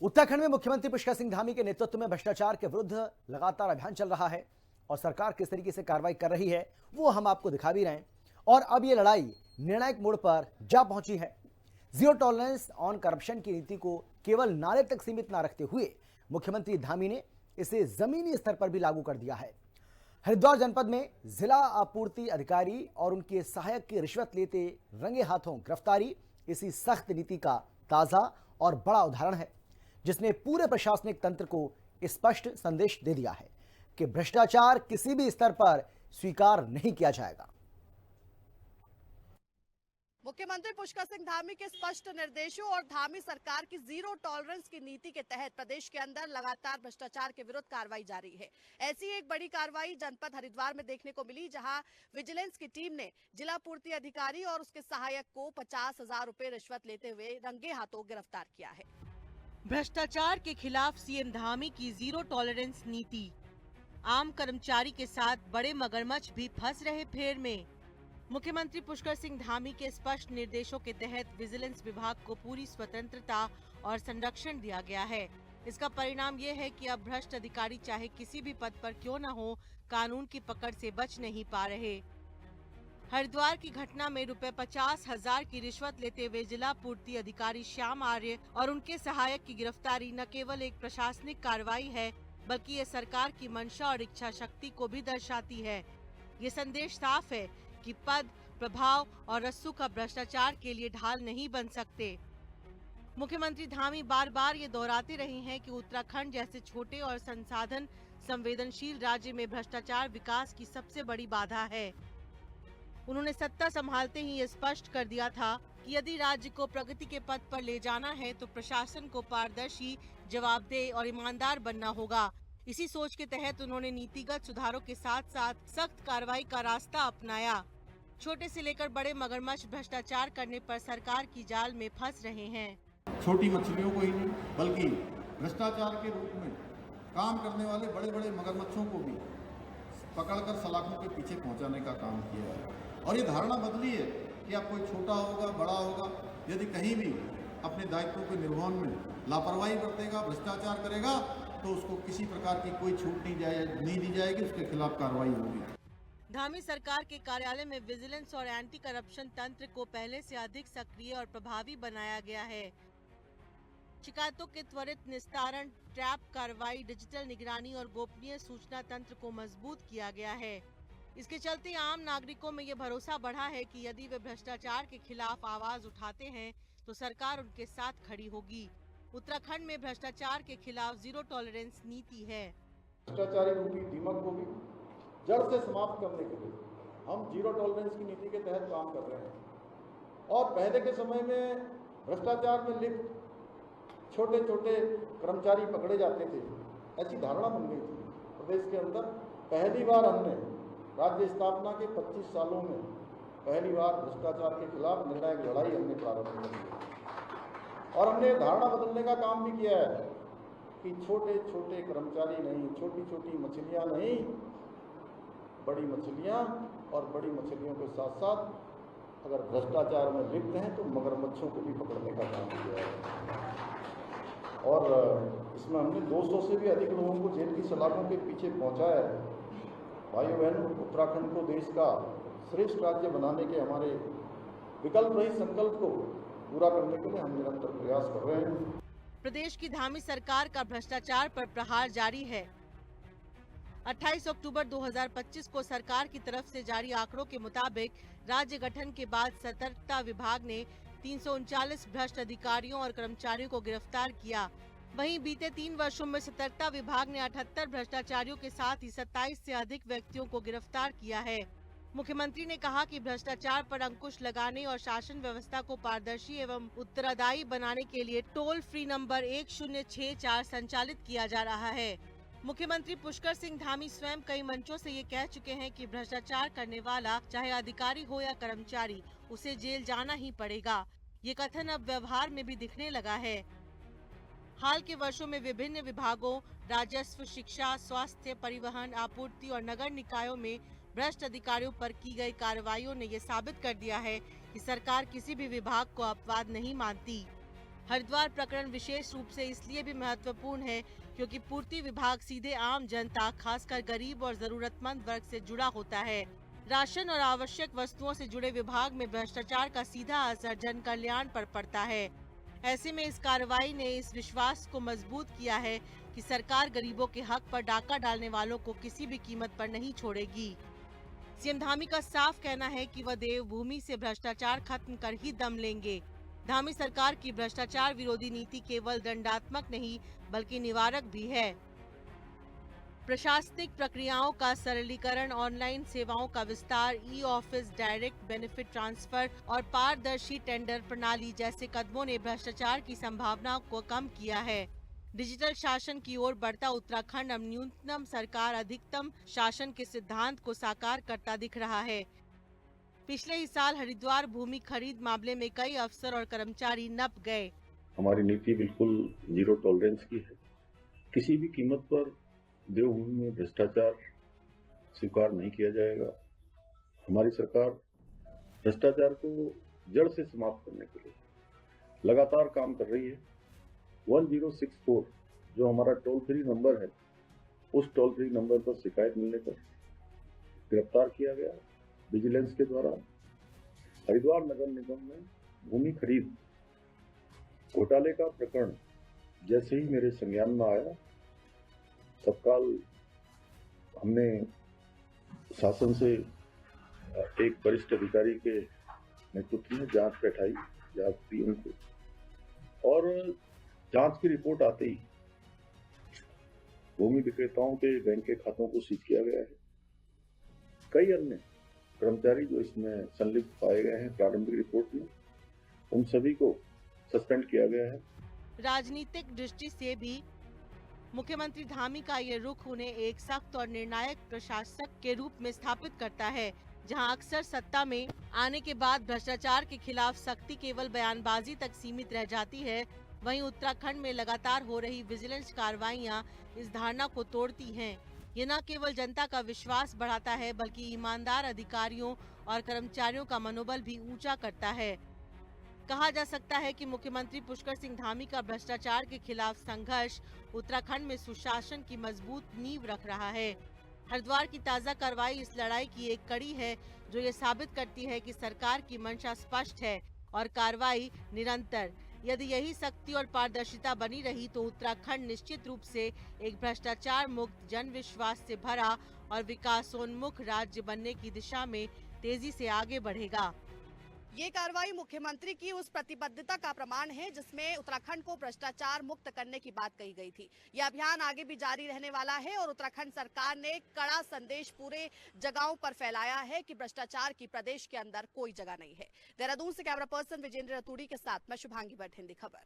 उत्तराखंड में मुख्यमंत्री पुष्कर सिंह धामी के नेतृत्व में भ्रष्टाचार के विरुद्ध लगातार अभियान चल रहा है और सरकार किस तरीके से कार्रवाई कर रही है वो हम आपको दिखा भी रहे हैं। और अब ये लड़ाई निर्णायक मोड़ पर जा पहुंची है। जीरो टॉलरेंस ऑन करप्शन की नीति को केवल नारे तक सीमित न रखते हुए मुख्यमंत्री धामी ने इसे जमीनी स्तर पर भी लागू कर दिया है। हरिद्वार जनपद में जिला आपूर्ति अधिकारी और उनके सहायक की रिश्वत लेते रंगे हाथों गिरफ्तारी इसी सख्त नीति का ताजा और बड़ा उदाहरण है, जिसने पूरे प्रशासनिक तंत्र को स्पष्ट संदेश दे दिया है कि भ्रष्टाचार किसी भी स्तर पर स्वीकार नहीं किया जाएगा। मुख्यमंत्री पुष्कर सिंह धामी के स्पष्ट निर्देशों और धामी सरकार की जीरो टॉलरेंस की नीति के तहत प्रदेश के अंदर लगातार भ्रष्टाचार के विरुद्ध कार्रवाई जारी है। ऐसी एक बड़ी कार्रवाई जनपद हरिद्वार में देखने को मिली, जहां विजिलेंस की टीम ने जिला पूर्ति अधिकारी और उसके सहायक को 50,000 रुपए रिश्वत लेते हुए रंगे हाथों गिरफ्तार किया है। भ्रष्टाचार के खिलाफ सीएम धामी की जीरो टॉलरेंस नीति। आम कर्मचारी के साथ बड़े मगरमच्छ भी फंस रहे फेर में। मुख्यमंत्री पुष्कर सिंह धामी के स्पष्ट निर्देशों के तहत विजिलेंस विभाग को पूरी स्वतंत्रता और संरक्षण दिया गया है। इसका परिणाम ये है कि अब भ्रष्ट अधिकारी चाहे किसी भी पद पर क्यों न हो, कानून की पकड़ से बच नहीं पा रहे। हरिद्वार की घटना में रुपए 50,000 की रिश्वत लेते हुए जिला पूर्ति अधिकारी श्याम आर्य और उनके सहायक की गिरफ्तारी न केवल एक प्रशासनिक कार्रवाई है, बल्कि ये सरकार की मंशा और इच्छा शक्ति को भी दर्शाती है। ये संदेश साफ है कि पद, प्रभाव और रस्सू का भ्रष्टाचार के लिए ढाल नहीं बन सकते। मुख्यमंत्री धामी बार बार ये दोहराते रहे हैं कि उत्तराखंड जैसे छोटे और संसाधन संवेदनशील राज्य में भ्रष्टाचार विकास की सबसे बड़ी बाधा है। उन्होंने सत्ता संभालते ही ये स्पष्ट कर दिया था कि यदि राज्य को प्रगति के पथ पर ले जाना है तो प्रशासन को पारदर्शी, जवाबदेह और ईमानदार बनना होगा। इसी सोच के तहत उन्होंने नीतिगत सुधारों के साथ साथ सख्त कार्रवाई का रास्ता अपनाया। छोटे से लेकर बड़े मगरमच्छ भ्रष्टाचार करने पर सरकार की जाल में फंस रहे हैं। छोटी मछलियों को ही नहीं बल्कि भ्रष्टाचार के रूप में काम करने वाले बड़े बड़े मगरमच्छों को भी पकड़कर सलाखों के पीछे पहुंचाने का काम किया है। और ये धारणा बदली है कि अब कोई छोटा होगा, बड़ा होगा, यदि कहीं भी अपने दायित्वों के निर्वहन में लापरवाही बरतेगा, भ्रष्टाचार करेगा, तो उसको किसी प्रकार की कोई छूट नहीं दी जाएगी, उसके खिलाफ कार्रवाई होगी। धामी सरकार के कार्यालय में विजिलेंस और एंटी करप्शन तंत्र को पहले से अधिक सक्रिय और प्रभावी बनाया गया है। शिकायतों के त्वरित निस्तारण, ट्रैप कार्रवाई, डिजिटल निगरानी और गोपनीय सूचना तंत्र को मजबूत किया गया है। इसके चलते आम नागरिकों में ये भरोसा बढ़ा है कि यदि वे भ्रष्टाचार के खिलाफ आवाज उठाते हैं तो सरकार उनके साथ खड़ी होगी। उत्तराखंड में भ्रष्टाचार के खिलाफ जीरो टॉलरेंस नीति है। भ्रष्टाचारी रूपी दीमक को भी जड़ से समाप्त करने के लिए हम जीरो टॉलरेंस की नीति के तहत काम कर रहे हैं। और पहले के समय में भ्रष्टाचार में लिप्त छोटे छोटे कर्मचारी पकड़े जाते थे, ऐसी धारणा बन गई थी प्रदेश के अंदर। पहली बार हमने राज्य स्थापना के 25 सालों में पहली बार भ्रष्टाचार के खिलाफ निर्णायक लड़ाई हमने प्रारंभ की और हमने धारणा बदलने का काम भी किया है कि छोटे छोटे कर्मचारी नहीं, छोटी छोटी मछलियां नहीं, बड़ी मछलियां, और बड़ी मछलियों के साथ साथ अगर भ्रष्टाचार में लिप्त हैं तो मगरमच्छों को भी पकड़ने का काम किया है। और इसमें हमने 200 से भी अधिक लोगों को जेल की सलाखों के पीछे पहुंचाया है। भाइयों बहनों, उत्तराखंड को देश का श्रेष्ठ राज्य बनाने के हमारे विकल्प रहित संकल्प को पूरा करने के लिए हम निरंतर प्रयास कर रहे हैं। प्रदेश की धामी सरकार का भ्रष्टाचार पर प्रहार जारी है। 28 अक्टूबर 2025 को सरकार की तरफ से जारी आंकड़ों के मुताबिक राज्य गठन के बाद सतर्कता विभाग ने 339 भ्रष्ट अधिकारियों और कर्मचारियों को गिरफ्तार किया। वहीं बीते 3 वर्षों में सतर्कता विभाग ने 78 भ्रष्टाचारियों के साथ ही 27 से अधिक व्यक्तियों को गिरफ्तार किया है। मुख्यमंत्री ने कहा कि भ्रष्टाचार पर अंकुश लगाने और शासन व्यवस्था को पारदर्शी एवं उत्तरदायी बनाने के लिए टोल फ्री नंबर 1064 संचालित किया जा रहा है। मुख्यमंत्री पुष्कर सिंह धामी स्वयं कई मंचों से ये कह चुके हैं कि भ्रष्टाचार करने वाला चाहे अधिकारी हो या कर्मचारी, उसे जेल जाना ही पड़ेगा। ये कथन अब व्यवहार में भी दिखने लगा है। हाल के वर्षों में विभिन्न विभागों, राजस्व, शिक्षा, स्वास्थ्य, परिवहन, आपूर्ति और नगर निकायों में भ्रष्ट अधिकारियों पर की गई कार्रवाइयों ने ये साबित कर दिया है कि सरकार किसी भी विभाग को अपवाद नहीं मानती। हरिद्वार प्रकरण विशेष रूप से इसलिए भी महत्वपूर्ण है क्योंकि पूर्ति विभाग सीधे आम जनता, खासकर गरीब और जरूरतमंद वर्ग से जुड़ा होता है। राशन और आवश्यक वस्तुओं से जुड़े विभाग में भ्रष्टाचार का सीधा असर जन कल्याण पर पड़ता है। ऐसे में इस कार्रवाई ने इस विश्वास को मजबूत किया है कि सरकार गरीबों के हक पर डाका डालने वालों को किसी भी कीमत पर नहीं छोड़ेगी। सीएम धामी का साफ कहना है कि वह देवभूमि से भ्रष्टाचार खत्म कर ही दम लेंगे। धामी सरकार की भ्रष्टाचार विरोधी नीति केवल दंडात्मक नहीं बल्कि निवारक भी है। प्रशासनिक प्रक्रियाओं का सरलीकरण, ऑनलाइन सेवाओं का विस्तार, e office, direct benefit transfer और पारदर्शी टेंडर प्रणाली जैसे कदमों ने भ्रष्टाचार की संभावना को कम किया है। डिजिटल शासन की ओर बढ़ता उत्तराखंड अब न्यूनतम सरकार अधिकतम शासन के सिद्धांत को साकार करता दिख रहा है। पिछले ही साल हरिद्वार भूमि खरीद मामले में कई अफसर और कर्मचारी नप गए। हमारी नीति बिल्कुल जीरो टॉलरेंस की है। किसी भी कीमत पर देवभूमि में भ्रष्टाचार स्वीकार नहीं किया जाएगा। हमारी सरकार भ्रष्टाचार को जड़ से समाप्त करने के लिए लगातार काम कर रही है। 1064 जो हमारा टोल फ्री नंबर है, उस टोल फ्री नंबर पर शिकायत मिलने पर गिरफ्तार किया गया विजिलेंस के द्वारा। हरिद्वार नगर निगम में भूमि खरीद घोटाले का प्रकरण जैसे ही मेरे संज्ञान में आया, तत्काल हमने शासन से एक वरिष्ठ अधिकारी के नेतृत्व में जांच बैठाई, जांच पीएम को, और जांच की रिपोर्ट आते ही भूमि विक्रेताओं के बैंक के खातों को सीज किया गया है। कई अन्य कर्मचारी जो इसमें संलिप्त पाए गए हैं प्रारंभिक रिपोर्ट में, उन सभी को सस्पेंड किया गया है। राजनीतिक दृष्टि से भी मुख्यमंत्री धामी का ये रुख उन्हें एक सख्त और निर्णायक प्रशासक के रूप में स्थापित करता है। जहां अक्सर सत्ता में आने के बाद भ्रष्टाचार के खिलाफ सख्ती केवल बयानबाजी तक सीमित रह जाती है, वहीं उत्तराखंड में लगातार हो रही विजिलेंस कार्रवाइयां इस धारणा को तोड़ती हैं। ये न केवल जनता का विश्वास बढ़ाता है बल्कि ईमानदार अधिकारियों और कर्मचारियों का मनोबल भी ऊंचा करता है। कहा जा सकता है कि मुख्यमंत्री पुष्कर सिंह धामी का भ्रष्टाचार के खिलाफ संघर्ष उत्तराखंड में सुशासन की मजबूत नींव रख रहा है। हरिद्वार की ताजा कार्रवाई इस लड़ाई की एक कड़ी है जो ये साबित करती है कि सरकार की मंशा स्पष्ट है और कार्रवाई निरंतर। यदि यही सख्ती और पारदर्शिता बनी रही तो उत्तराखंड निश्चित रूप से एक भ्रष्टाचार मुक्त, जन विश्वास से भरा और विकासोन्मुख राज्य बनने की दिशा में तेजी से आगे बढ़ेगा। ये कार्रवाई मुख्यमंत्री की उस प्रतिबद्धता का प्रमाण है जिसमें उत्तराखंड को भ्रष्टाचार मुक्त करने की बात कही गई थी। यह अभियान आगे भी जारी रहने वाला है और उत्तराखंड सरकार ने कड़ा संदेश पूरे जगहों पर फैलाया है कि भ्रष्टाचार की प्रदेश के अंदर कोई जगह नहीं है। देहरादून से कैमरा पर्सन विजेंद्र रतूड़ी के साथ मैं शुभांगी भट्ट, हिंदी खबर।